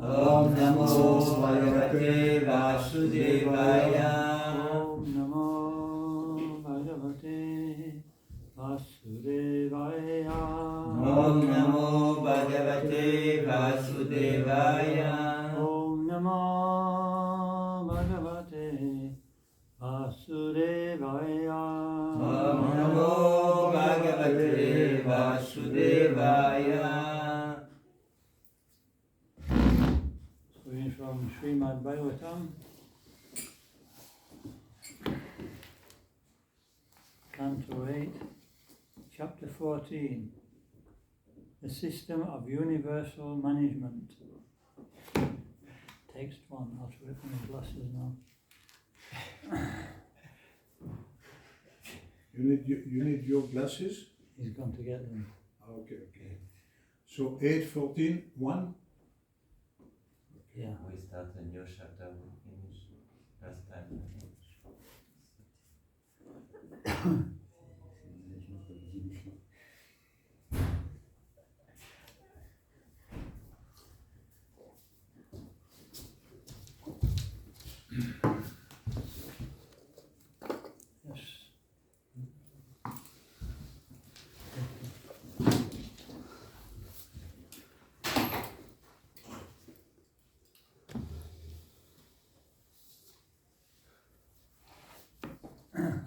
Om Namo Bhagavate Vasudevaya. Om Namo Bhagavate Vasudevaya. Om Namo Bhagavate Vasudevaya. Om Namo Bhagavate Vasudevaya. Om Namo Bhagavate Vasudevaya. Reading from Srimad Bhagavatam, Canto 8, Chapter 14, The System of Universal Management. Text 1. I'll show it from my glasses now. You need your glasses? He's gone to get them. Okay. So 8:14.1. Yeah. We start a new chapter in English last time. Yes.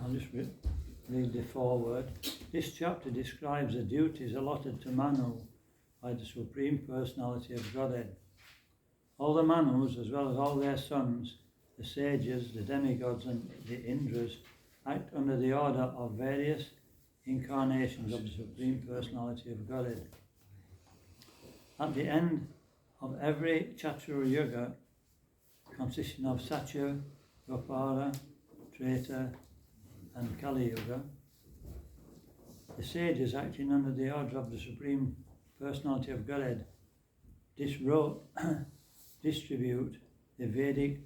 I'll just read the foreword. This chapter describes the duties allotted to Manu by the Supreme Personality of Godhead. All the Manus, as well as all their sons, the sages, the demigods and the Indras, act under the order of various incarnations of the Supreme Personality of Godhead. At the end of every Chatura Yuga, consisting of Satya, Dwapara, Treta and Kali Yuga, the sages acting under the order of the Supreme Personality of Godhead distribute the Vedic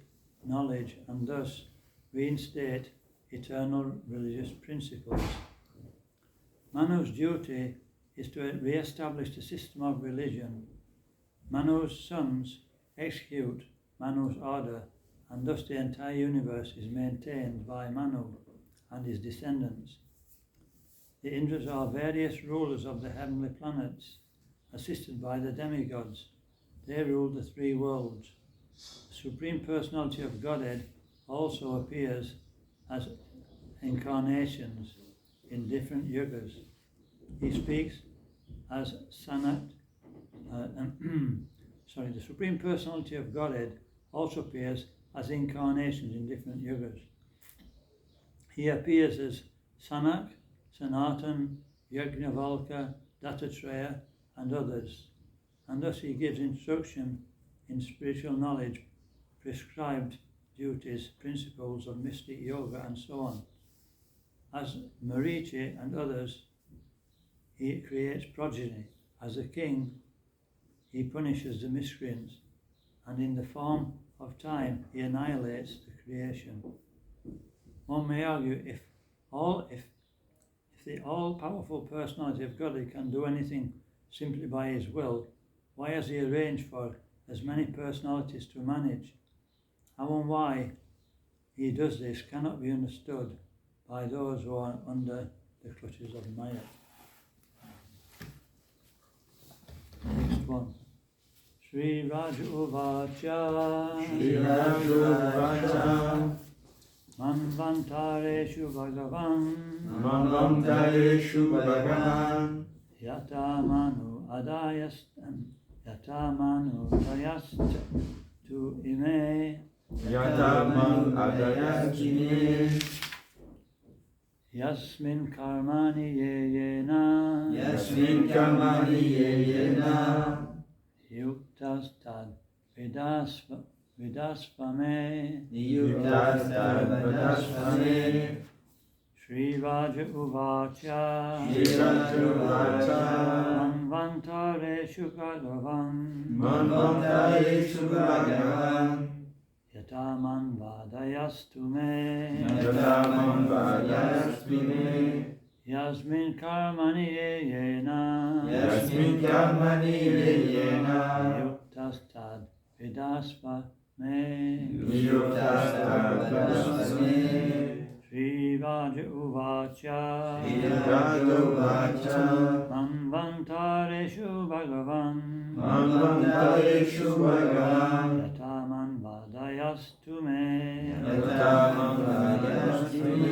knowledge and thus reinstate eternal religious principles. Manu's duty is to re-establish the system of religion. Manu's sons execute Manu's order, and thus the entire universe is maintained by Manu and his descendants. The Indras are various rulers of the heavenly planets, assisted by the demigods. They rule the three worlds. The Supreme Personality of Godhead also appears as incarnations in different yugas. He speaks as Sanat. The Supreme Personality of Godhead also appears as incarnations in different yugas. He appears as Sanak, Sanatan, Yajnavalkya, Dattatreya and others, and thus he gives instruction in spiritual knowledge, prescribed duties, principles of mystic yoga and so on. As Marichi and others, he creates progeny. As a king, he punishes the miscreants, and in the form of time, he annihilates the creation. One may argue if the all-powerful personality of God can do anything simply by his will, why has he arranged for as many personalities to manage? How and why he does this cannot be understood by those who are under the clutches of Maya. Next one. Sri Raja Uvacha Manvantareshu Bhagavan Yatamanu Dayast tu ime Yasmin karmani yena Yuktas tad vidasvame Sri Raja Uvacha Manvantareshu Bhagavan Yataman vadayastu me Yasmin karmani yena Yuktas tad Vidasva me Niyuktastarvadasvame Sri Raja Uvacha Rajovacha Manvantareshu Bhagavan Manvantareshu Bhagavan Yataman Vadayastu me Yatamam Vadayastume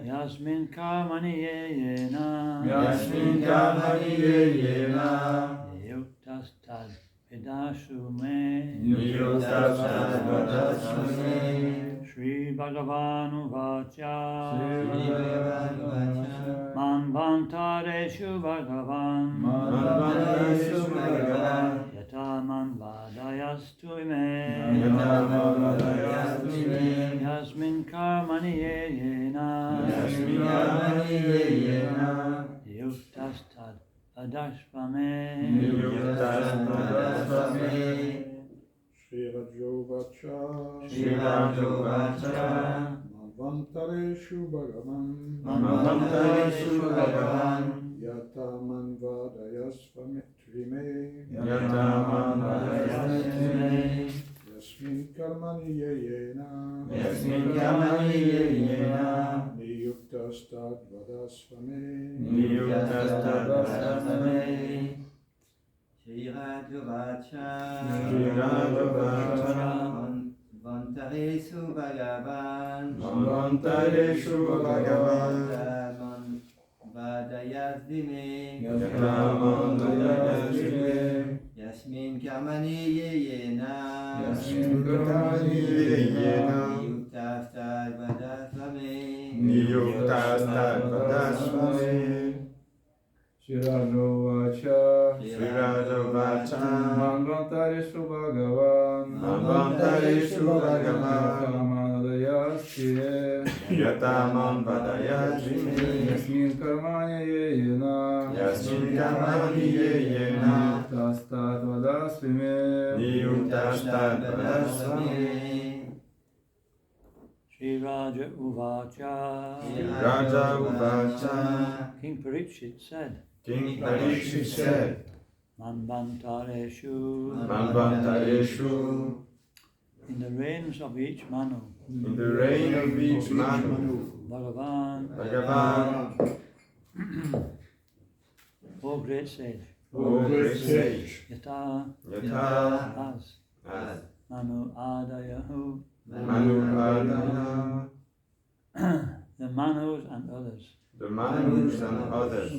Yasmin Karmani Yena Yasmin Kamani Yena Yuktasthad Vidashu me Niyuktastarvadasvame Sri Bhagavan Uvacha Niyuktastarvadasvame Manvantareshu Bhagavan Manvantareshu Bhagavan Yataman Vadayastu me Yatamam Vadayastume Yasmin Karmani Yena Yasmin Kamani Yena Yuktasthad Vidasvame Niyuktastarvadasvame Shri Rajovacha Shri Rajovacha Manvantareshu Bhagavan Manvantareshu Bhagavan Yataman Vadayasvame Trime Yatamam Vadayastume Yasmin Karmani Yena Yasmin Kamani Yena Niyuktastat Vadasvame Niyuktastarvadasvame Shri Rajovacha Shri Rajovacha Vantaresu Bhagavan Manvantareshu Bhagavan Yatamam Vadayasvime Yatamam Vadayastume Yasmin Kamani Yena Yasmin Kamani Yena Yuktastarvadasvame Niyuktastarvadasvame Shri Rajovacha Shri Rajovacha Manvantareshu Bhagavan Manvantareshu Bhagavan Yatamam Yatamam Vadayastume Yasmin Karmani Yena Yasmin Kamani Yena Yuktastat Vadasvime Niyuktastarvadasvame Sri Raja Uvacha Raja Uvacha King Parikshit said King Parikshit said Manvantareshu Manvantareshu in the reigns of each Manu in the reign of each Manu Bhagavan Bhagavan O great sage O great sage Yata Yatha as as Manu Adayahu Manu Adana the Manus and others the Manus and others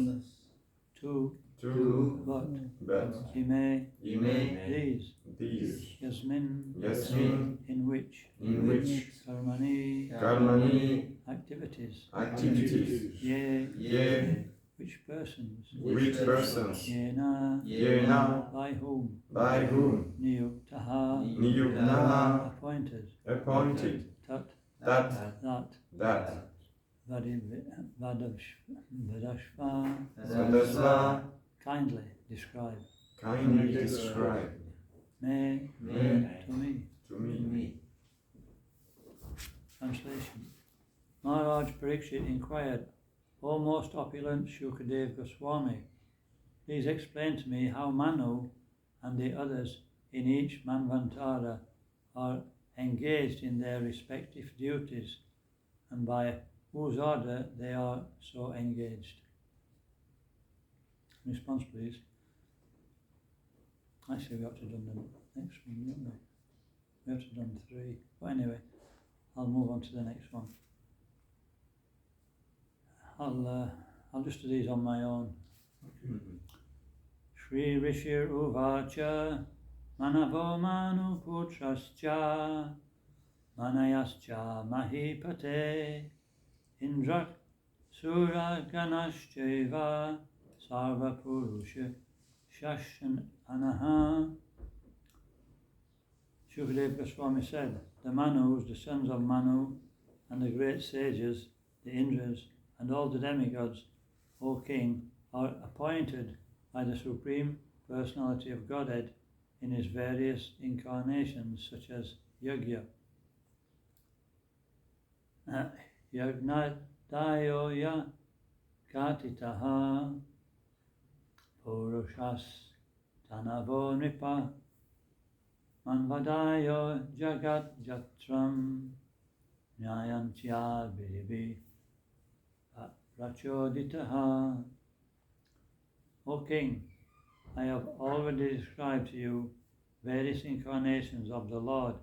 two too but but Ime Ime these these Yasmin Yasmin in which Karmani Karmani activities activities Ye Ye which persons which persons Yena Yena by whom by whom Niyuktaha Niyuktaha appointed appointed Tat that that Vadashva Sadasva kindly describe kindly describe me me to me. to me. Translation. Maharaj Parikshit inquired, O most opulent Shukadev Goswami, please explain to me how Manu and the others in each Manvantara are engaged in their respective duties and by whose order they are so engaged. Response, please. Actually, we ought to have done the next one, didn't we? We ought to have done 3. But anyway, I'll move on to the next one. I'll just do these on my own. Shri Rishir Uvacha Manavo Manu Putrascha Manayascha Mahipate Indra Sura Ganashcheva Sarva Purusha Shashan Anaha. Shukadev Goswami said, the Manus, the sons of Manu, and the great sages, the Indras, and all the demigods, O King, are appointed by the Supreme Personality of Godhead in his various incarnations, such as Yagya, Yagnadayoya Katitaha, Purushas Tanavo Nipa, Manvadayo Jagat Jatram Nyayantya Bibi Rachoditaha. O King, I have already described to you various incarnations of the Lord,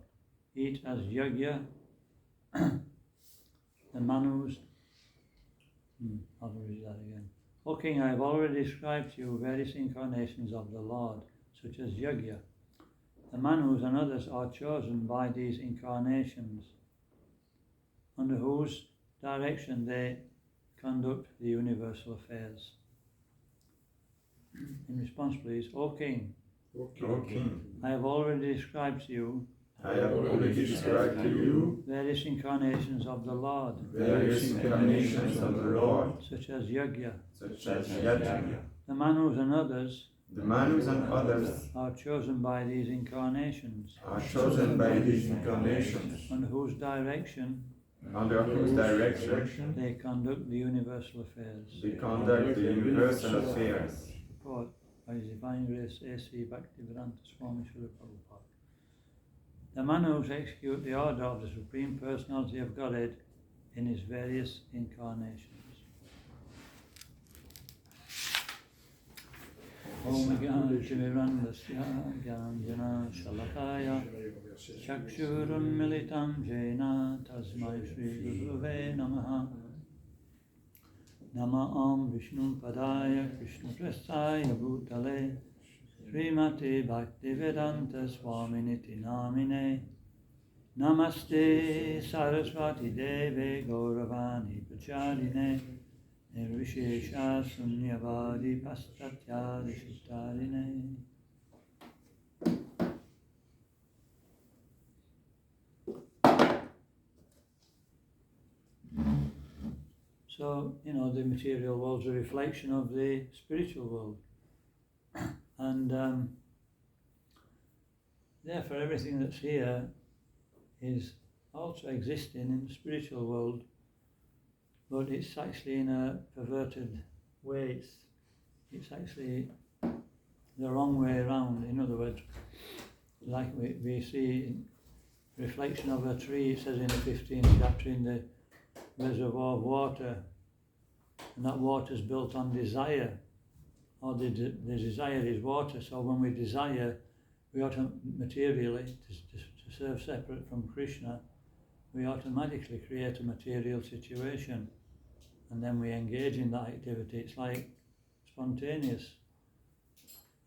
each as Yagya, the Manus. I'll read that again. O King, I have already described to you various incarnations of the Lord, such as Yagya. The Manus and others are chosen by these incarnations, under whose direction they conduct the universal affairs. In response, please, O King, O O King, I have already described to you I have already described to you various incarnations of the Lord, various incarnations of the Lord, such as Yagya. such as Yajna. The Manus and others The Manus and others are chosen by these incarnations, are chosen by these incarnations, under whose direction under whose direction they conduct the universal affairs. they conduct the universal affairs. Report by His Divine Grace sb.8.14.1-3. The Manus execute the order of the Supreme Personality of Godhead in His various incarnations. Om Gyanatimirandasya Gyanjana Shalakaya Chakshurun Militam Jena Tasmai Shri Guruve Namaha. Nama Om Vishnu Padaya Krishna Prasthaya Bhutale Srimati Bhaktivedanta Swaminiti Namine Namaste Saraswati Deve Gauravani Pacharine Nirvishesha Sunyavadi Pastatya Rishittarine. So, the material world's a reflection of the spiritual world. And therefore everything that's here is also existing in the spiritual world, but it's actually in a perverted way. It's actually the wrong way around. In other words, like we see reflection of a tree, it says in the 15th chapter, in the reservoir of water, and that water is built on desire, or the desire is water. So when we desire, we materially, to serve separate from Krishna, we automatically create a material situation, and then we engage in that activity. It's like spontaneous.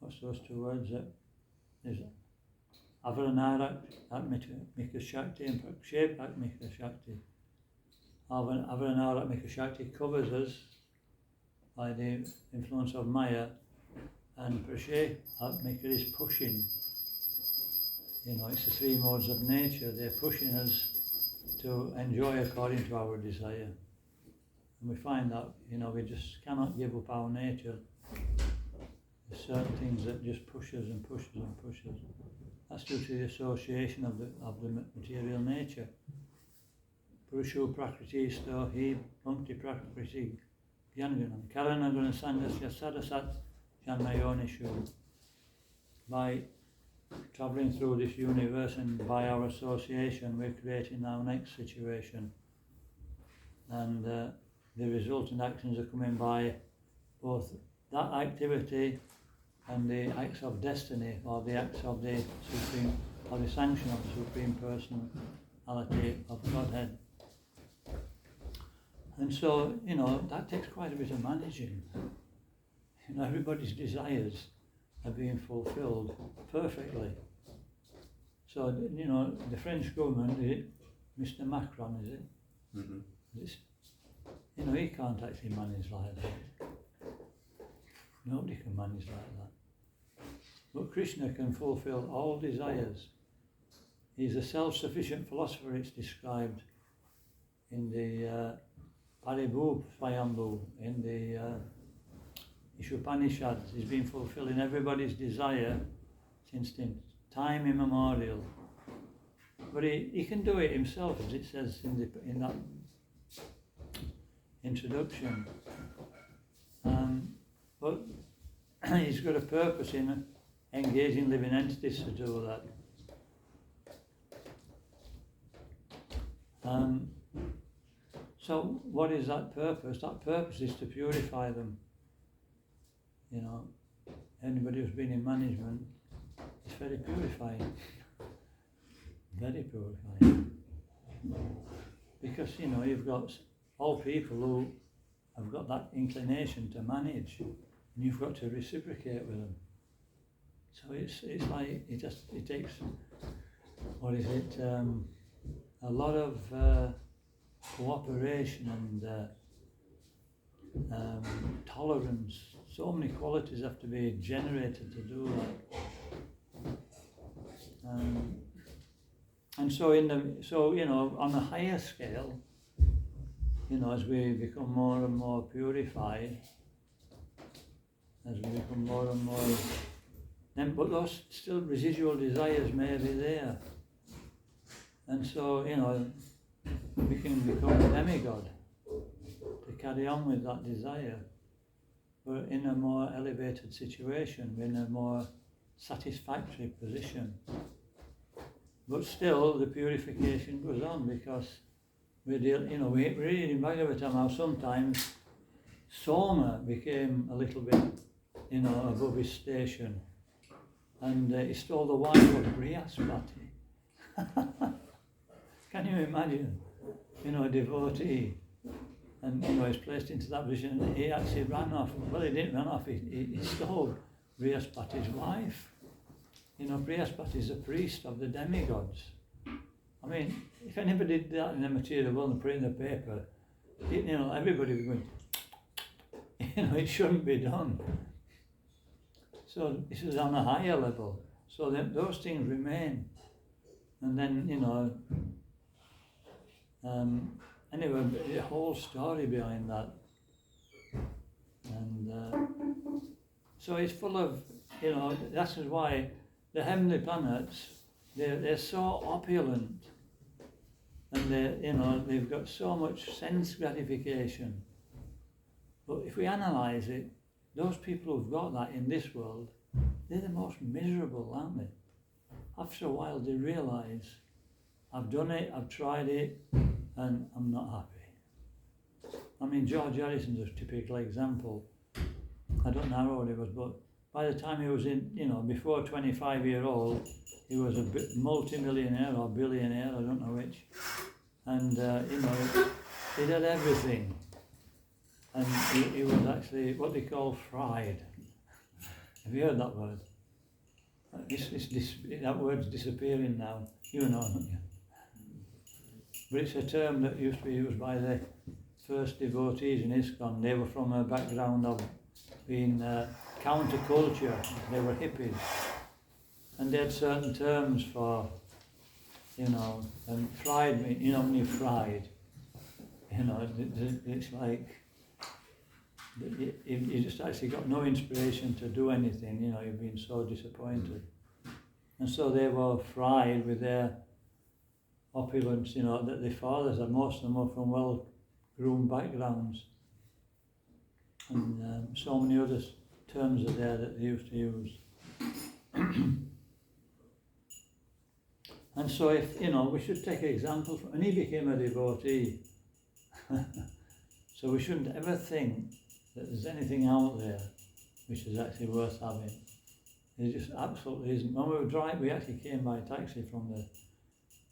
What's those two words? There's Avaranarak Atmika Shakti and Prakshep Atmika Shakti. Avaranarak Atmika Shakti covers us by the influence of Maya, and Prakshep Atmika is pushing. It's the three modes of nature. They're pushing us to enjoy according to our desire. And we find that, we just cannot give up our nature. There's certain things that just push us and push us and push us. That's due to the association of the material nature. Purushu Prakriti Sto Hi Punkti Prakriti Gyanganam Karanaguna Sangasya Sadasat Janmayonishu. By travelling through this universe and by our association, we're creating our next situation. And the resultant actions are coming by both that activity and the acts of destiny, or the acts of the Supreme, or the sanction of the Supreme Personality of Godhead. And so, that takes quite a bit of managing. Everybody's desires are being fulfilled perfectly. So, the French government, Mr. Macron, is it? Mm-hmm. He can't actually manage like that. Nobody can manage like that. But Krishna can fulfill all desires. He's a self-sufficient philosopher, it's described in the Paribhu Swayambhu, in the Ishopanishads. He's been fulfilling everybody's desire since time immemorial. But he can do it himself, as it says in that introduction. But he's got a purpose in engaging living entities to do that. So what is that purpose? That purpose is to purify them. You know, anybody who's been in management, it's very purifying. Very purifying. Because, you know, you've got all people who have got that inclination to manage, and you've got to reciprocate with them. So it's like, it takes, what is it, a lot of cooperation and tolerance. So many qualities have to be generated to do that. And so you know, on a higher scale, you know, as we become more and more purified, as we become more and more, then, but those still residual desires may be there. And so, you know, we can become a demigod to carry on with that desire. We're in a more elevated situation, we're in a more satisfactory position. But still, the purification goes on because we read in Bhagavatam how sometimes Soma became a little bit, you know, above his station, and he stole the wife of Brihaspati. Can you imagine? You know, a devotee, and you know, he's placed into that position, and he actually ran off. Well, he didn't run off, he stole Brihaspati's wife. You know, Brihaspati is a priest of the demigods. I mean, if anybody did that in the material world and put it in the paper, you know, everybody would be going, you know, it shouldn't be done. So this is on a higher level. So then those things remain. And then, you know, anyway, the whole story behind that. And so it's full of, you know, that's why the heavenly planets, they're so opulent, and you know, they've got so much sense gratification. But if we analyse it, those people who've got that in this world, they're the most miserable, aren't they? After a while they realise, I've done it, I've tried it, and I'm not happy. I mean, George Harrison's a typical example. I don't know how old he was, but by the time he was in, you know, before 25-year-old, he was a multi-millionaire or billionaire, I don't know which. And, you know, he did everything. And he was actually what they call fried. Have you heard that word? That word's disappearing now. You know, don't you? But it's a term that used to be used by the first devotees in ISKCON. They were from a background of being counterculture. They were hippies. And they had certain terms for, you know, and fried meat, you know, when you're fried, you know, it's like, you just actually got no inspiration to do anything, you know, you've been so disappointed. And so they were fried with their opulence, you know, that the fathers, and most of them were from well-groomed backgrounds. And so many other terms are there that they used to use. And so if, you know, we should take an example from, and he became a devotee. So we shouldn't ever think that there's anything out there which is actually worth having. It just absolutely isn't. When we were driving, we actually came by taxi from the,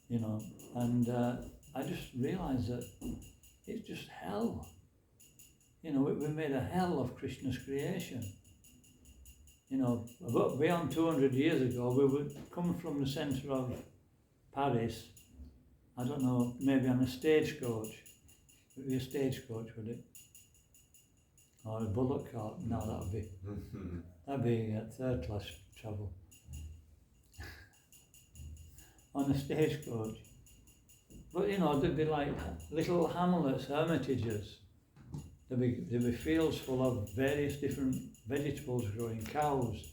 you know, and I just realised that it's just hell. You know, we made a hell of Krishna's creation. You know, beyond 200 years ago, we would come from the centre of Paris, I don't know, maybe on a stagecoach. It would be a stagecoach, would it? Or a bullock cart? No, that'd be third class travel. On a stagecoach. But you know, there'd be like little hamlets, hermitages. There'd be fields full of various different vegetables growing, cows.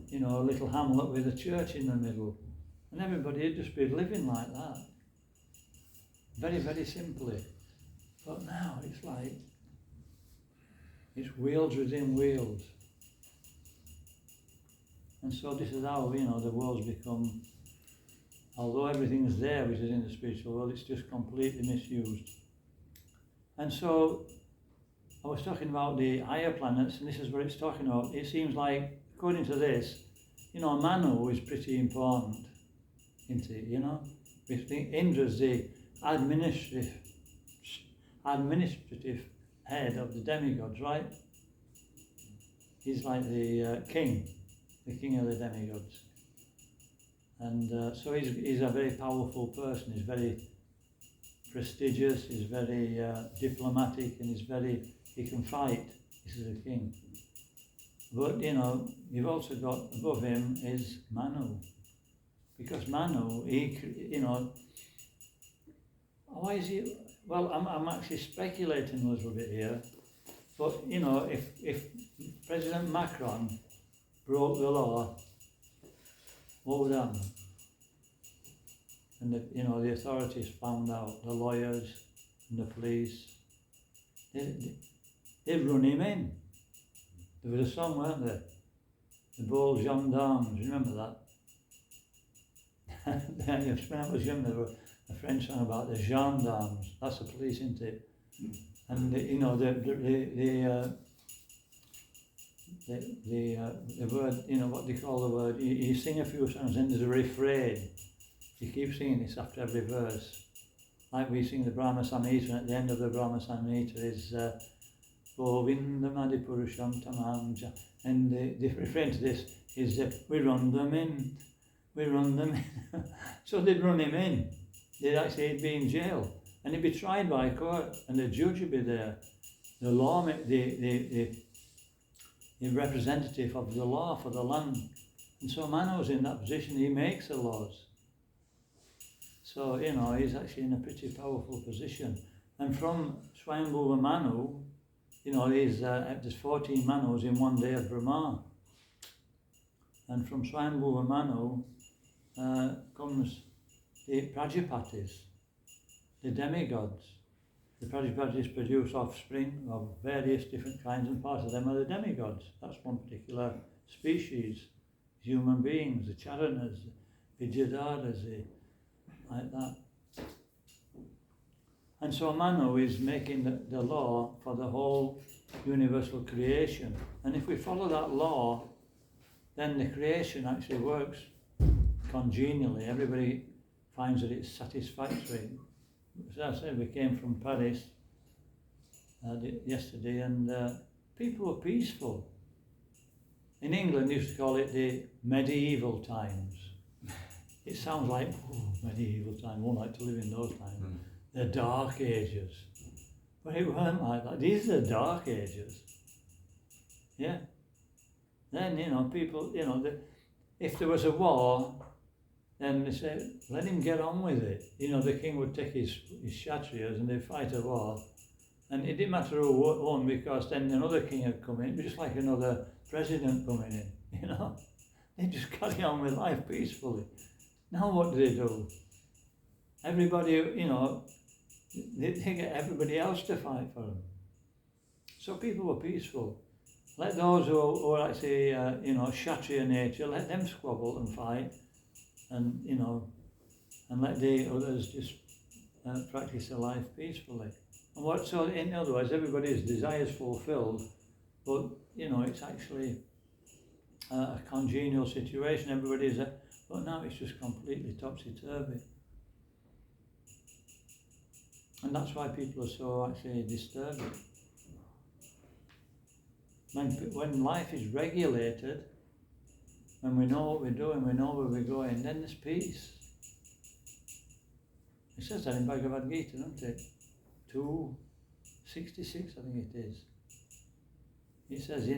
You know, a little hamlet with a church in the middle. And everybody would just be living like that. Very, very simply. But now it's like, it's wheels within wheels. And so this is how, you know, the world's become, although everything's there which is in the spiritual world, it's just completely misused. And so I was talking about the higher planets, and this is what it's talking about. It seems like, according to this, Manu is pretty important, isn't it? We think Indra's the administrative head of the demigods, right? He's like the king of the demigods. And so he's a very powerful person. He's very prestigious, he's very diplomatic, and he can fight. This is a king. But, you've also got above him is Manu. Because Manu, why is he? Well, I'm actually speculating a little bit here. But, if President Macron broke the law, what would happen? And the authorities found out, the lawyers and the police, they'd run him in. There was a song, weren't there? The Beaux Gendarmes, remember that? When I was young, there was a French song about the gendarmes. That's the police, isn't it? And the word, what they call the word. You sing a few songs, and there's a refrain. You keep singing this after every verse. Like we sing the Brahma Samhita, and at the end of the Brahma Samhita is Govinda Madipurusham Tamam. And the refrain to this is we run them in. So they'd run him in. He'd be in jail. And he'd be tried by a court, and the judge would be there. The law, the representative of the law for the land. And so Manu's in that position, he makes the laws. So, he's actually in a pretty powerful position. And from Swayambhuva Manu, there's 14 Manus in one day of Brahma. And from Swayambhuva Manu comes the Prajapatis, the demigods. The Prajapatis produce offspring of various different kinds, and part of them are the demigods. That's one particular species. Human beings, the Charanas, the Vidyadharas, like that. And so Manu is making the law for the whole universal creation. And if we follow that law, then the creation actually works congenially. Everybody finds that it's satisfactory. As I said, we came from Paris yesterday, and people were peaceful. In England, they used to call it the medieval times. It sounds like, medieval times, won't like to live in those times. The dark ages. But it weren't like that. These are the dark ages. Yeah. Then, people, if there was a war, then they say, let him get on with it. The king would take his Kshatriyas and they'd fight a war. And it didn't matter who won, because then another king had come in, just like another president coming in, They just carry on with life peacefully. Now what do? Everybody, they get everybody else to fight for them. So people were peaceful. Let those who are actually, Kshatriya nature, let them squabble and fight, and let the others just practice their life peacefully. And so in other words, everybody's desires fulfilled, but it's actually a congenial situation. Everybody's but now it's just completely topsy-turvy. And that's why people are so actually disturbed. When life is regulated, when we know what we're doing, we know where we're going, then there's peace. It says that in Bhagavad Gita, doesn't it? 2:66, I think it is. It says,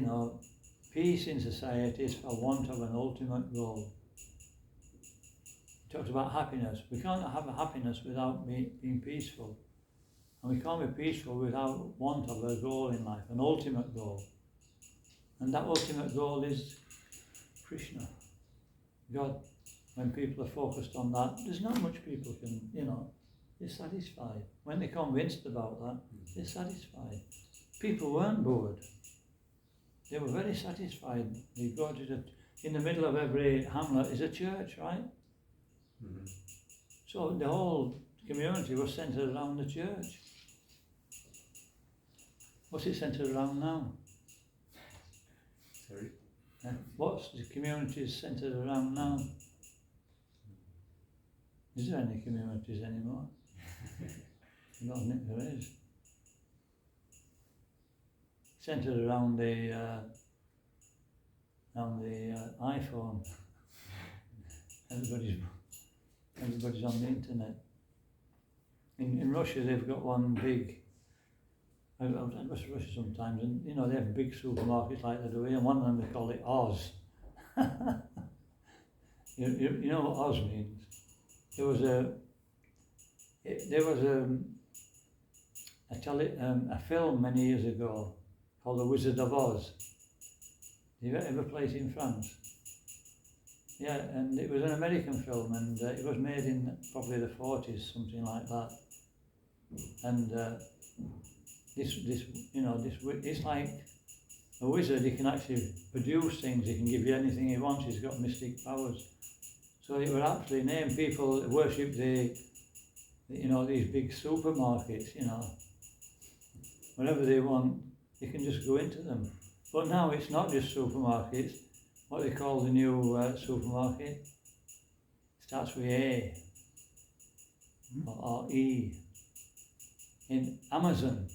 peace in society is for want of an ultimate goal. It talks about happiness. We can't have a happiness without being peaceful. And we can't be peaceful without want of a goal in life, an ultimate goal. And that ultimate goal is Krishna, God. When people are focused on that, there's not much people can, they're satisfied. When they're convinced about that, they're satisfied. People weren't bored. They were very satisfied. They go to in the middle of every hamlet is a church, right? Mm-hmm. So the whole community was centered around the church. What's it centred around now? Sorry? What's the communities centred around now? Is there any communities anymore? I don't think there is. Centred around the iPhone. Everybody's on the internet. In Russia, they've got one big. I've been to Russia sometimes, and you know they have big supermarkets like they do here, and one of them they call it Oz. you know what Oz means? There was a film many years ago called The Wizard of Oz. Did you ever play it in France? Yeah, and it was an American film, and it was made in probably the 40s, something like that. And it's like a wizard. He can actually produce things. He can give you anything he wants. He's got mystic powers. So it would actually name people that worship these big supermarkets. Whatever they want, you can just go into them. But now it's not just supermarkets. What they call the new supermarket starts with A or E. In Amazon.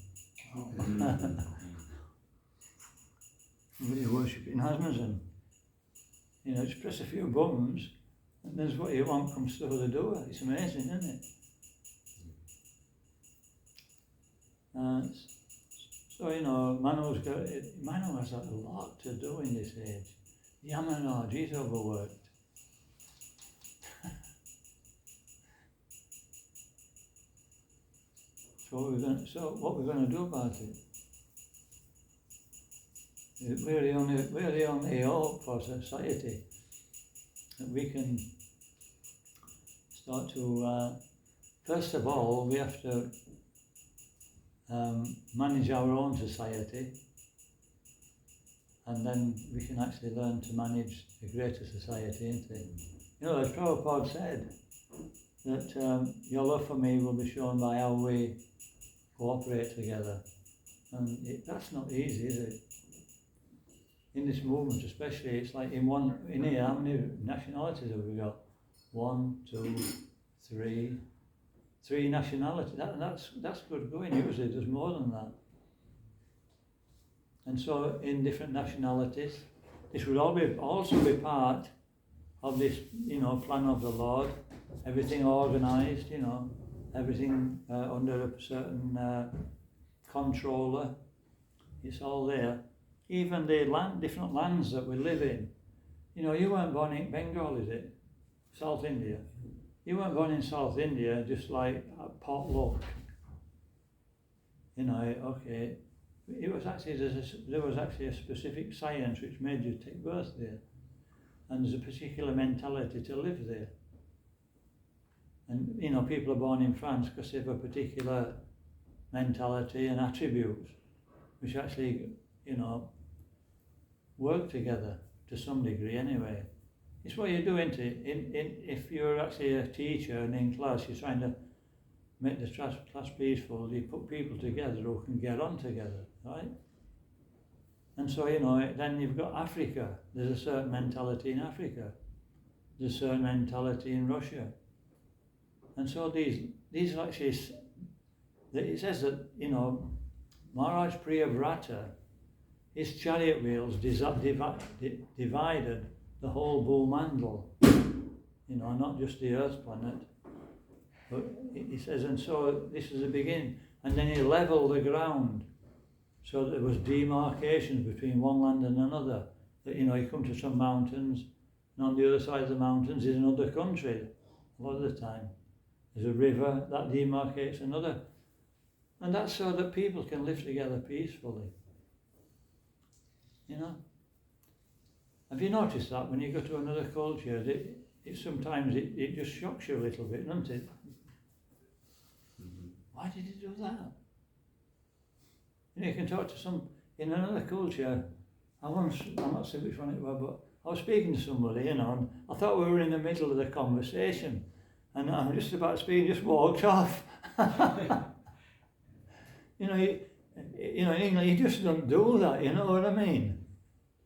Somebody worshipping Amazon. Just press a few buttons and there's what you want comes through the door. It's amazing, isn't it? Manu has a lot to do in this age. Yamanoj, he's overworked. So what we're going to do about it? We're the only hope for society that we can start to. First of all, we have to manage our own society, and then we can actually learn to manage a greater society, isn't it? As Prabhupada said, that your love for me will be shown by how we cooperate together. And that's not easy, is it? In this movement especially, it's like in here, how many nationalities have we got? 1, 2, 3. 3 nationalities. That's good going. Usually there's more than that. And so in different nationalities, this would also be part of this, plan of the Lord. Everything organised, everything under a certain controller. It's all there. Even the different lands that we live in. You weren't born in Bengal, is it? South India. You weren't born in South India just like a potluck. Okay. It was actually there was actually a specific science which made you take birth there, and there's a particular mentality to live there. And people are born in France because they have a particular mentality and attributes, which actually work together to some degree anyway. It's what you do, isn't it? If you're actually a teacher and in class you're trying to make the class peaceful, you put people together who can get on together, right? And so, then you've got Africa. There's a certain mentality in Africa. There's a certain mentality in Russia. And so these are actually, it says that, Maharaj Priyavrata, his chariot wheels divided the whole Bhumandal, not just the Earth planet. But he says, and so this is the beginning. And then he levelled the ground so that there was demarcations between one land and another. That, you come to some mountains, and on the other side of the mountains is another country, a lot of the time. There's a river that demarcates another. And that's so that people can live together peacefully. Have you noticed that when you go to another culture, sometimes it just shocks you a little bit, doesn't it? Why did he do that? You can talk to some in another culture. I'm not saying which one it was, but I was speaking to somebody, and I thought we were in the middle of the conversation, and I'm just about to speak, just walked off. You know, in England, you just don't do that, you know what I mean?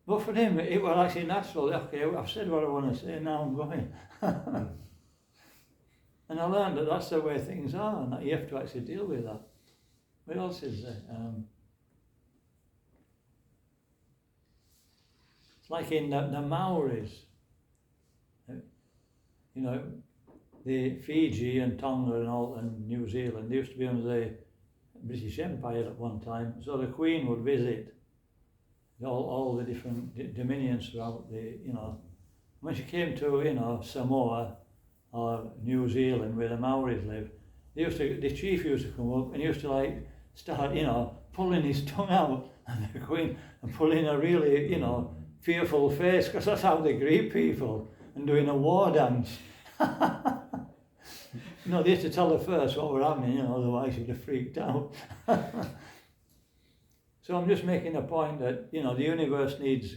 But for him, it was actually natural. Okay, I've said what I want to say, now I'm going. And I learned that that's the way things are, and that you have to actually deal with that. What else is there? It's like in the Maoris, you know, the Fiji and Tonga and all, and New Zealand, they used to be under the British Empire at one time, so the Queen would visit all the different dominions throughout the, you know. When she came to, you know, Samoa or New Zealand where the Maoris lived, the chief used to come up and he used to like start, you know, pulling his tongue out and the Queen, and pulling a really, you know, fearful face, because that's how they greet people, and doing a war dance. You know, they had to tell her first what were happening, you know, otherwise she'd have freaked out. So I'm just making a point that, you know, the universe needs,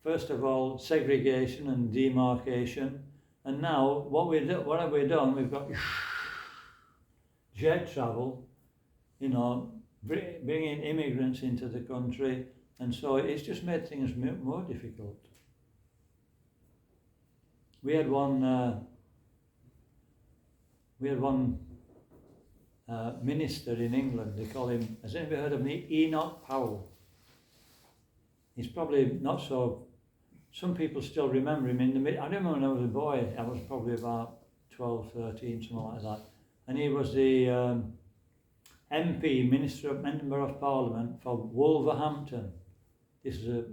first of all, segregation and demarcation. And now, what have we done? We've got jet travel, you know, bringing immigrants into the country, and so it's just made things more difficult. We had one minister in England. They call him, has anybody heard of him? Enoch Powell. He's probably not so, some people still remember him I remember when I was a boy, I was probably about 12, 13, something like that. And he was the MP, Member of Parliament for Wolverhampton. This is a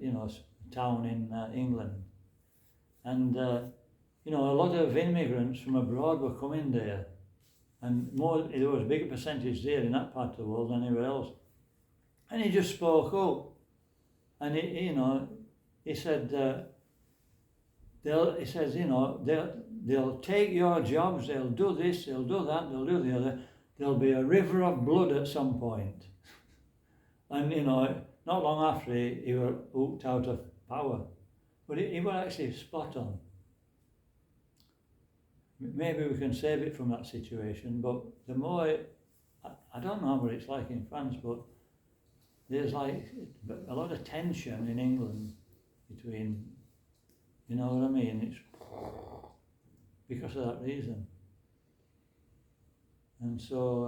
town in England. And, you know, a lot of immigrants from abroad were coming there. And there was a bigger percentage there in that part of the world than anywhere else. And he just spoke up. And he said, they'll take your jobs, they'll do this, they'll do that, they'll do the other. There'll be a river of blood at some point. And, you know, not long after he was hooked out of power. But he was actually spot on. Maybe we can save it from that situation, but the more, I don't know what it's like in France, but there's like a lot of tension in England between, you know what I mean? It's because of that reason. And so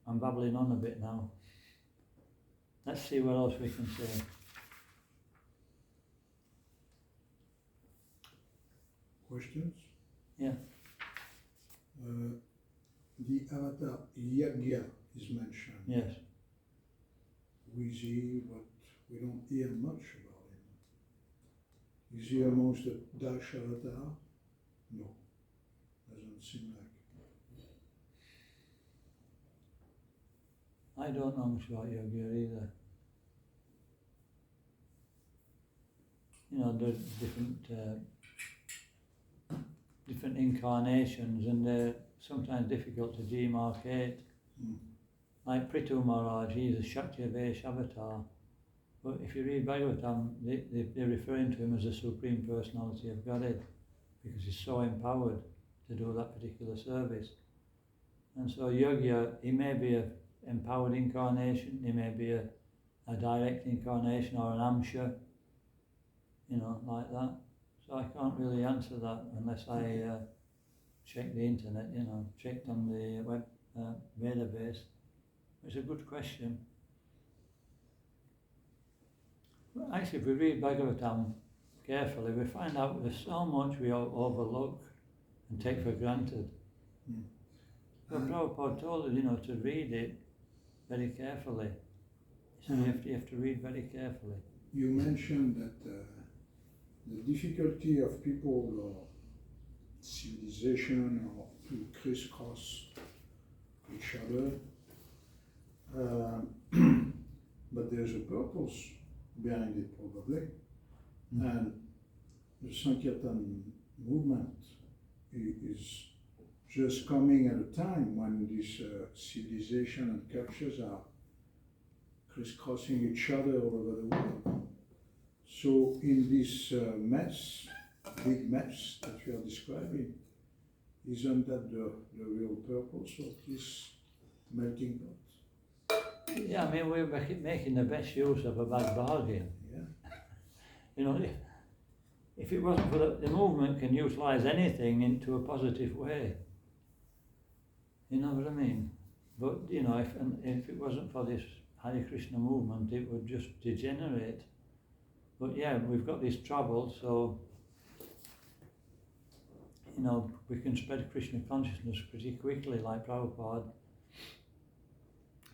I'm babbling on a bit now. Let's see what else we can say. Questions? Yeah. The avatar Yagya is mentioned. Yes. We see, but we don't hear much about him. Is he amongst the Dash avatar? No. Doesn't seem like. I don't know much about yoga either. You know, there's different incarnations, and they're sometimes difficult to demarcate. Like Prithu Maharaj, he's a Shakti-Avesh avatar. But if you read Bhagavatam, they're referring to him as the Supreme Personality of Godhead, because he's so empowered to do that particular service. And so Yogya, he may be an empowered incarnation, he may be a direct incarnation or an Amsha, you know, like that. So I can't really answer that unless I check the internet, you know, checked on the web database. It's a good question. Well, actually, if we read Bhagavatam carefully, we find out there's so much we overlook and take for granted. But Prabhupada told us, you know, to read it very carefully. So you have to read very carefully. You mentioned that the difficulty of people or civilization or to crisscross each other, but there's a purpose behind it probably. And the Sankirtan movement is just coming at a time when this civilization and cultures are crisscrossing each other all over the world. So in this big mess that you are describing, isn't that the real purpose of this melting pot. Yeah, I mean, we're making the best use of a bad bargain. Yeah. You know, if it wasn't for the movement can utilise anything into a positive way. You know what I mean? But, you know, if it wasn't for this Hare Krishna movement, it would just degenerate. But yeah, we've got this trouble, so, you know, we can spread Krishna consciousness pretty quickly, like Prabhupada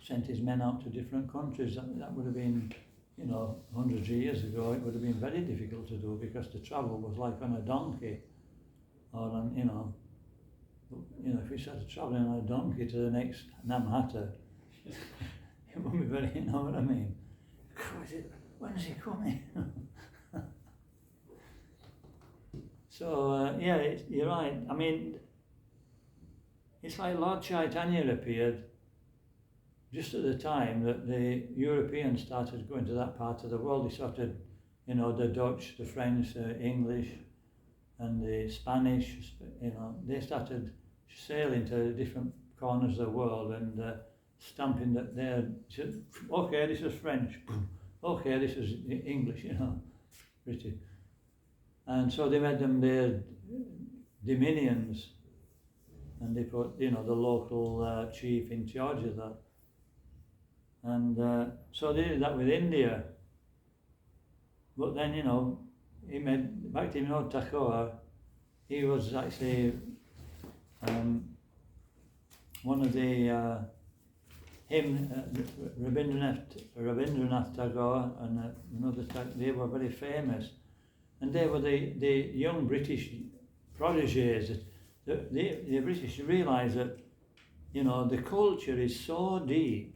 sent his men out to different countries. That would have been, you know, hundreds of years ago, it would have been very difficult to do because the travel was like on a donkey, or on, you know, if we started travelling on a donkey to the next Namhata, it wouldn't be very, you know what I mean? When's he coming? So, yeah, you're right. I mean, it's like Lord Chaitanya appeared just at the time that the Europeans started going to that part of the world. They started, you know, the Dutch, the French, the English, and the Spanish, you know, they started sailing to different corners of the world and stamping that they're, okay, this is French, okay, this is English, you know, British. And so they made them their dominions, and they put, you know, the local chief in charge of that. And so they did that with India. But then, you know, Bhaktivinoda Thakur, he was actually one of the Rabindranath Tagore and another Tagore, they were very famous. And they were the young British protégés. The British realised that, you know, the culture is so deep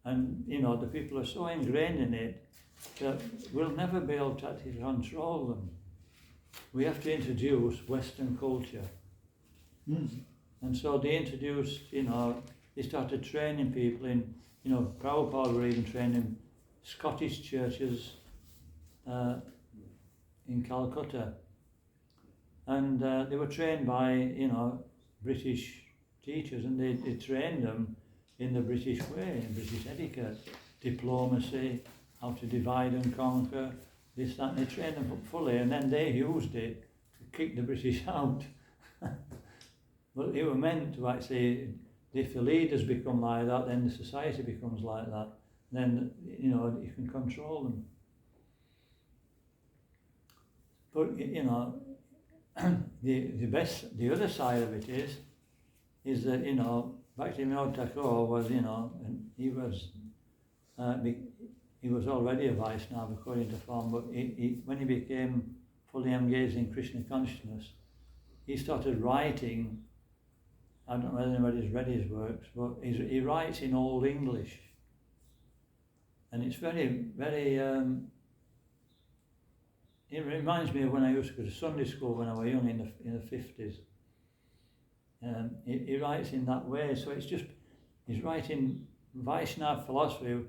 and, you know, the people are so ingrained in it that we'll never be able to actually control them. We have to introduce Western culture. And so they introduced, you know, they started training people in, you know, Prabhupada were even training Scottish churches in Calcutta. And they were trained by, you know, British teachers, and they trained them in the British way, in British etiquette, diplomacy, how to divide and conquer, this, that, and they trained them fully, and then they used it to kick the British out. But it was meant to actually, if the leaders become like that, then the society becomes like that. Then, you know, you can control them. But, you know, the other side of it is that, you know, Bhaktivinoda Thakur was, you know, and he was already a Vaishnava according to form, but when he became fully engaged in Krishna consciousness, he started writing. I don't know whether anybody's read his works, but he writes in Old English, and it's very, very. It reminds me of when I used to go to Sunday school when I was young in the 50s. He writes in that way, so it's just he's writing Vaishnava philosophy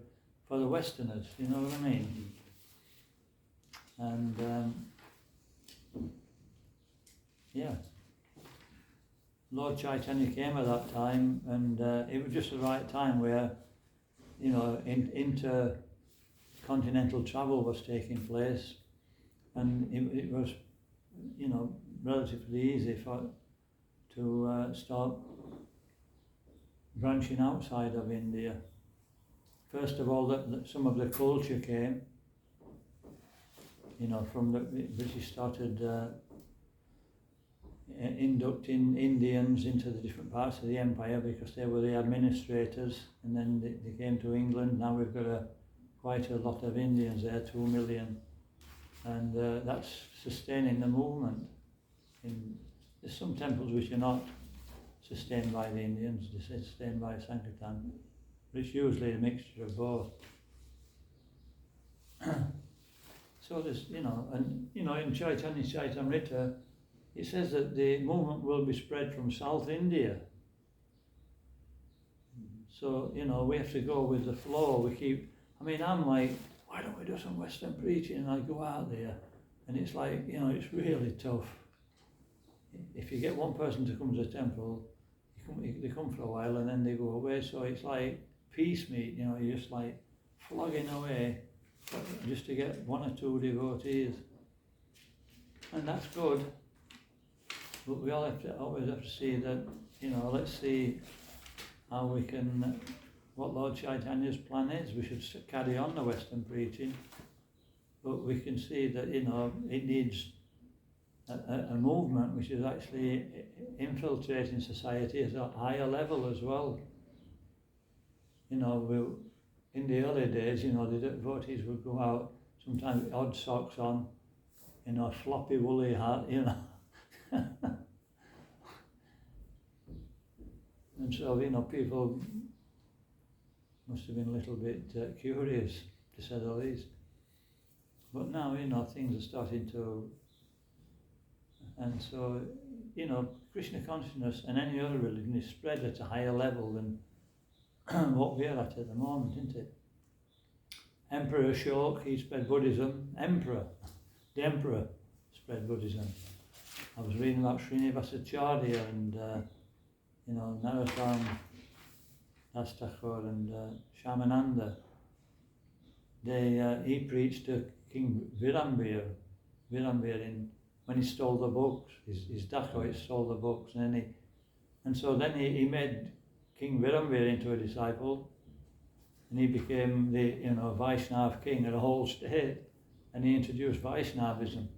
for the Westerners. You know what I mean? And yeah. Lord Chaitanya came at that time, and it was just the right time where, you know, intercontinental travel was taking place, and it was, you know, relatively easy to start branching outside of India. First of all, some of the culture came, you know, from the British started inducting Indians into the different parts of the empire because they were the administrators, and then they came to England. Now we've got quite a lot of Indians there, 2 million, and that's sustaining the movement. There's some temples which are not sustained by the Indians, they're sustained by Sankirtan, but it's usually a mixture of both. So there's, you know, and, you know, in Chaitanya Chaitamrita, it says that the movement will be spread from South India. So, you know, we have to go with the flow. I'm like, why don't we do some Western preaching? And I go out there, and it's like, you know, it's really tough. If you get one person to come to the temple, he they come for a while and then they go away. So it's like peace meat, you know, you're just like flogging away just to get one or two devotees. And that's good. But we all always have to see that, you know, let's see how we can, what Lord Chaitanya's plan is. We should carry on the Western preaching, but we can see that, you know, it needs a movement which is actually infiltrating society at a higher level as well. You know, in the early days, you know, the devotees would go out sometimes with odd socks on, you know, floppy woolly hat, you know. And so, you know, people must have been a little bit curious, to say the least. But now, you know, things are starting to, and so, you know, Krishna consciousness and any other religion is spread at a higher level than what we're at the moment, isn't it? Emperor Ashoka, he spread Buddhism. The emperor spread Buddhism. I was reading about Srinivasacharya and, you know, Narottam Das Thakur and Shamananda. He preached to King Virambir when he stole the books. His dacoits stole the books, and so then he made King Virambir into a disciple, and he became the, you know, Vaishnava king of the whole state, and he introduced Vaishnavism.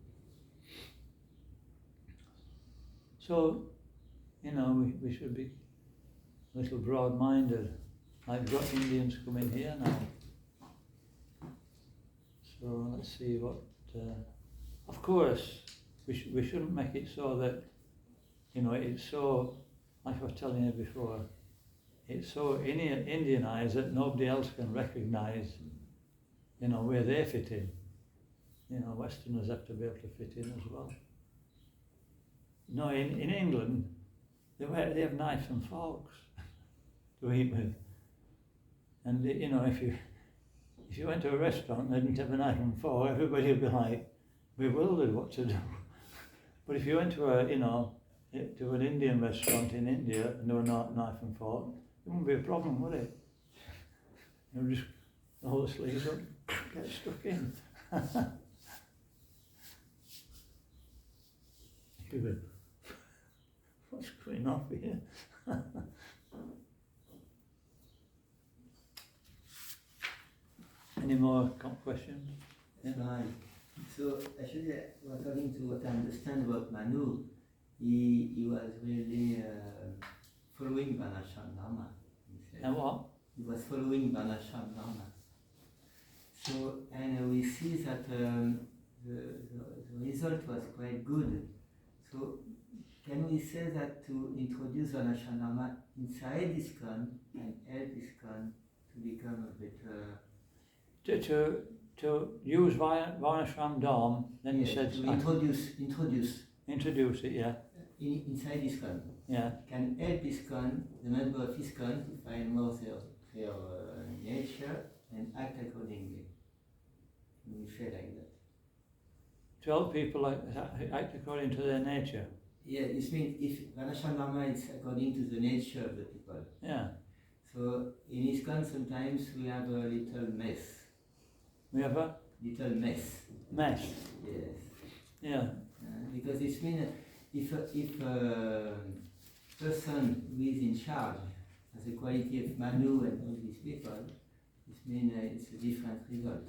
So, you know, we should be a little broad-minded. I've got Indians coming here now. So let's see what, of course, we shouldn't make it so that, you know, it's so, like I was telling you before, it's so Indianized that nobody else can recognize, you know, where they fit in. You know, Westerners have to be able to fit in as well. No, in England, they have knives and forks to eat with. And, you know, if you went to a restaurant and they didn't have a knife and fork, everybody would be like bewildered what to do. But if you went to to an Indian restaurant in India and there were no knife and fork, it wouldn't be a problem, would it? You would just hold the sleeves up, get stuck in. You would, what's going on here? Any more questions? Yeah. Right. So actually, according to what I understand about Manu, he was really following Varnashram Dharma. And what? He was following Varnashram Dharma. So, and we see that the result was quite good. So, can we say that to introduce Varnashram Dharma inside ISKCON and help ISKCON to become a better... To use Varnashram Dharma, then you said... To introduce it, yeah. Inside ISKCON. Yeah. Can help ISKCON, the member of ISKCON, to find more their nature and act accordingly. Can we say like that? To help people act according to their nature. Yeah, it means if Varnashram Dharma is according to the nature of the people. Yeah. So in ISKCON sometimes we have a little mess. We have a? Little mess. Mess. Yes. Yeah. Because it means if a person who is in charge has the quality of Manu and all these people, it means it's a different result.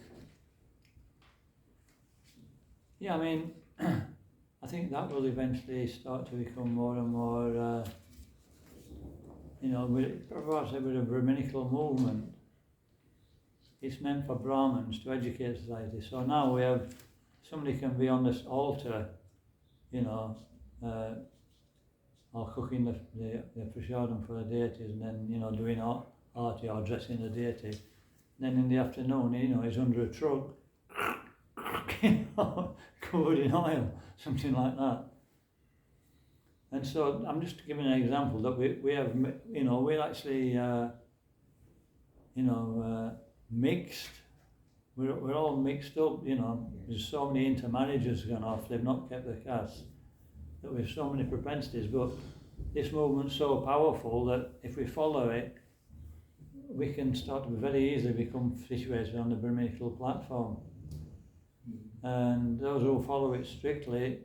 Yeah, I mean, I think that will eventually start to become more and more, you know, perhaps with a Brahminical movement. It's meant for Brahmins to educate society. So now we have, somebody can be on this altar, you know, or cooking the prasadam for the deities, and then, you know, doing arti or dressing the deity. Then in the afternoon, you know, he's under a truck, you know, covered in oil, something like that. And so I'm just giving an example that we have, you know, we're actually, mixed. We're all mixed up, you know. There's so many intermarriages gone off, they've not kept the caste, that we have so many propensities, but this movement's so powerful that if we follow it, we can start to very easily become situated on the Brahminical platform. And those who follow it strictly,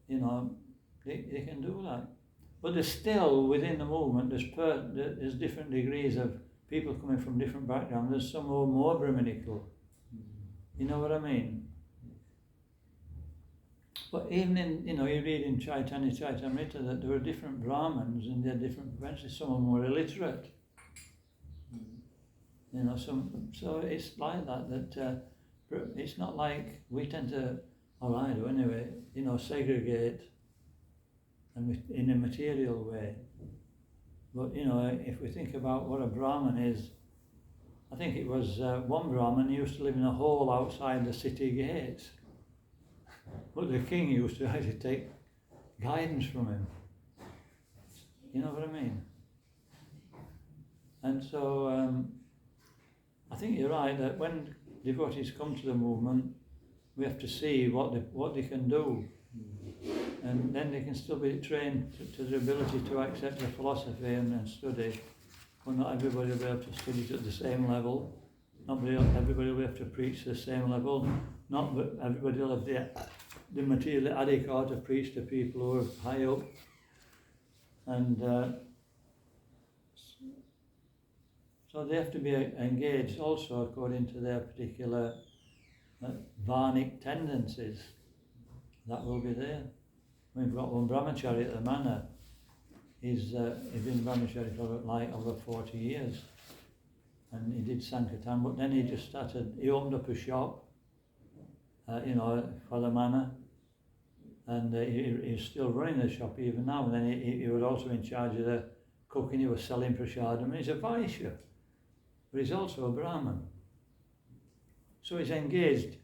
they can do that. But there's still, within the movement, there's different degrees of people coming from different backgrounds. There's some who are more Brahminical. You know what I mean? But even in, you read in Chaitanya Chaitamrita that there were different Brahmins and they had different propensities. Some of them were illiterate. So it's like that it's not like we tend to, or I do anyway, segregate and in a material way. But, if we think about what a Brahmin is, I think it was one Brahmin used to live in a hole outside the city gates. But the king used to actually take guidance from him. You know what I mean? And so I think you're right that when devotees come to the movement, we have to see what they can do. And then they can still be trained to their ability to accept the philosophy and study. Well, not everybody will be able to study at the same level. Not everybody will be able to preach to the same level. Not everybody will have the material adequate to preach to people who are high up. And so they have to be engaged also according to their particular varnic tendencies. That will be there. We've got one brahmachari at the manor. He's been brahmachari for over 40 years. And he did Sankirtan, but then he opened up a shop, for the manor. And he's still running the shop even now. And then he was also in charge of the cooking. He was selling prasadam. He's a Vaishya, but he's also a Brahmin. So he's engaged.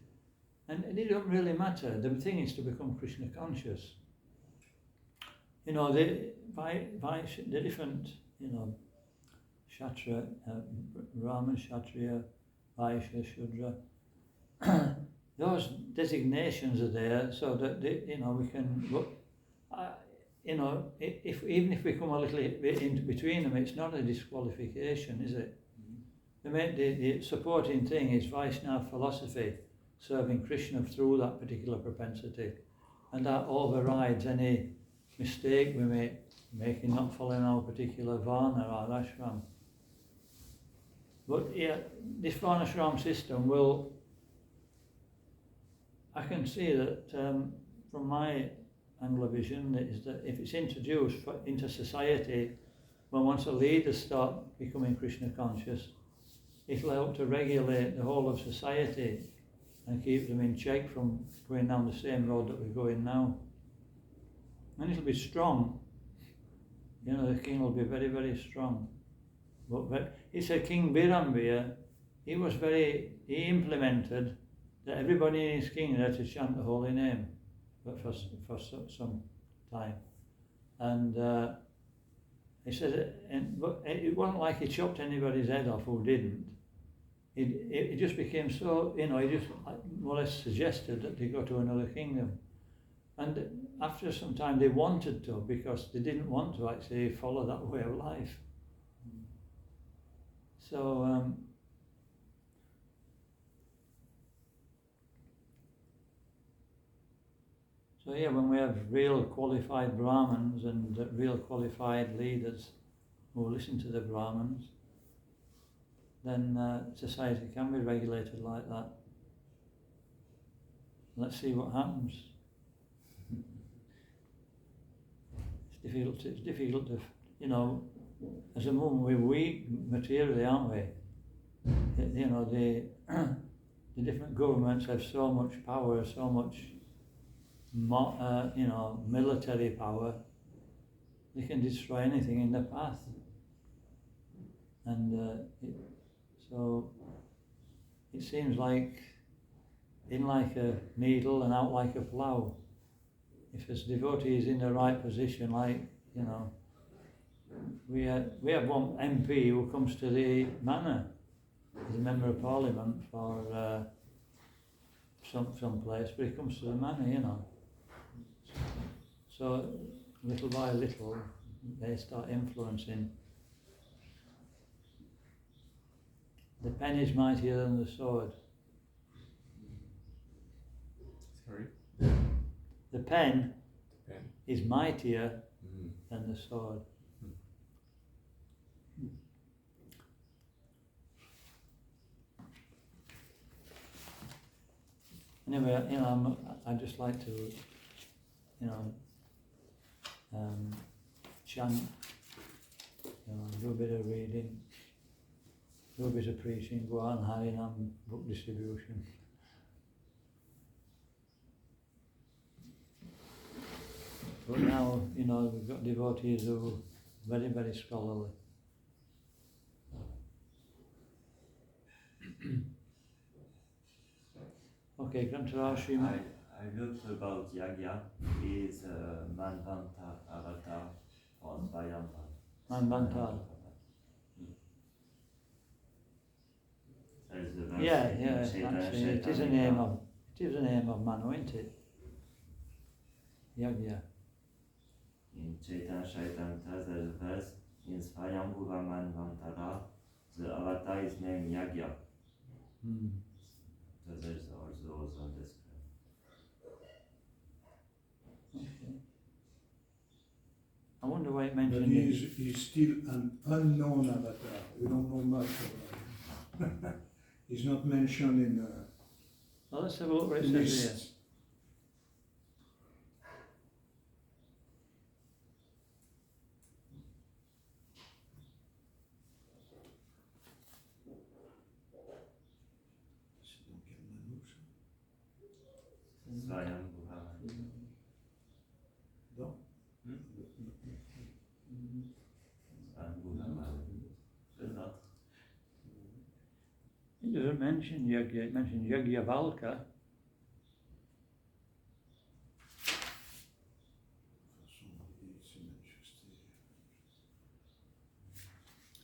And it doesn't really matter. The thing is to become Krishna conscious. The different, Kshatriya, Brahman, Kshatriya, Vaishya, Shudra, those designations are there so that we can look. Even if we come a little bit in between them, it's not a disqualification, is it? The supporting thing is Vaishnava philosophy, serving Krishna through that particular propensity, and that overrides any mistake we make in not following our particular varna or ashram. But this varnashram system I can see that from my angle of vision, is that if it's introduced into society, once the leaders start becoming Krishna conscious, it'll help to regulate the whole of society and keep them in check from going down the same road that we're going now. And it'll be strong. The king will be very, very strong. But he said King Birambir, he implemented that everybody in his kingdom had to chant the holy name for some time. And he said, but it wasn't like he chopped anybody's head off who didn't. It just became so, he just more or less suggested that they go to another kingdom. And after some time they wanted to, because they didn't want to actually follow that way of life. So when we have real qualified Brahmins and real qualified leaders who listen to the Brahmins, then society can be regulated like that. Let's see what happens. It's difficult to, as a movement we're weak materially, aren't we? The different governments have so much power, so much military power. They can destroy anything in their path. And so it seems like in like a needle and out like a plough. If there's devotees in the right position, we have one MP who comes to the manor as a member of parliament for some place, but he comes to the manor, So little by little, they start influencing. The pen is mightier than the sword. Sorry? The pen The pen. is mightier Mm. than the sword. Anyway, you know, I just like to, you know, chant, you know, do a bit of reading, do a bit of preaching, go on Harinam book distribution. But now, you know, we've got devotees who are very, very scholarly. Okay, come to our Srimad. I looked about Yagya. He is a Manvanta avatar on Vayamba. Manvanta. There's a verse Yeah, in yeah, Chaitanya actually, it is a name of Manu, isn't it? Yagya. In Chaitanya Chaitanya, there's a verse in Svayambhuva Manvantara. The avatar is named Yagya. Hmm. So there's also on this. Okay. I wonder why it But mentioned it. he's still an unknown avatar. We don't know much about him. He's not mentioned in Well, let's have a look what it the says here. list. Svayambhuva. Non. Svayambhuva. There's not. It doesn't mention Yagya, it mentions Yagyavalka.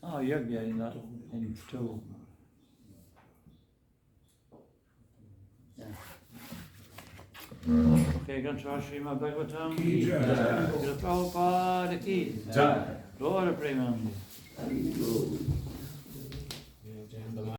Oh, Yagya in that, in 2. Yeah. Okay, go to our Srimad Bhagavatam. Ki jai. Srila Prabhupada ki. Jai. Lord of Premanandi.